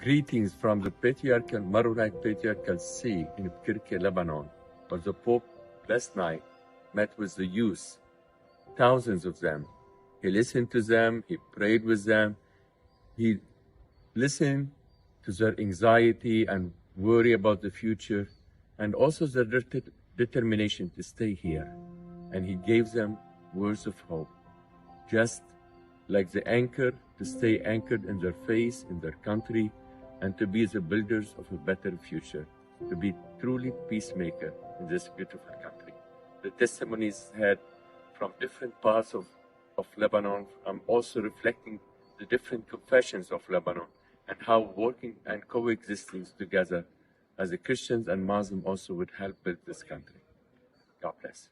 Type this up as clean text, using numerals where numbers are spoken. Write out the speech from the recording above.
Greetings from the patriarchal Maronite Patriarchal See in Kirke, Lebanon, where the Pope last night met with the youth, thousands of them. He listened to them, he prayed with them, he listened to their anxiety and worry about the future, and also their determination to stay here. And he gave them words of hope, just like the anchor, to stay anchored in their faith, in their country, and to be the builders of a better future, to be truly peacemaker in this beautiful country. The testimonies had from different parts of Lebanon, I'm also reflecting the different confessions of Lebanon and how working and coexisting together as a Christians and Muslims also would help build this country. God bless.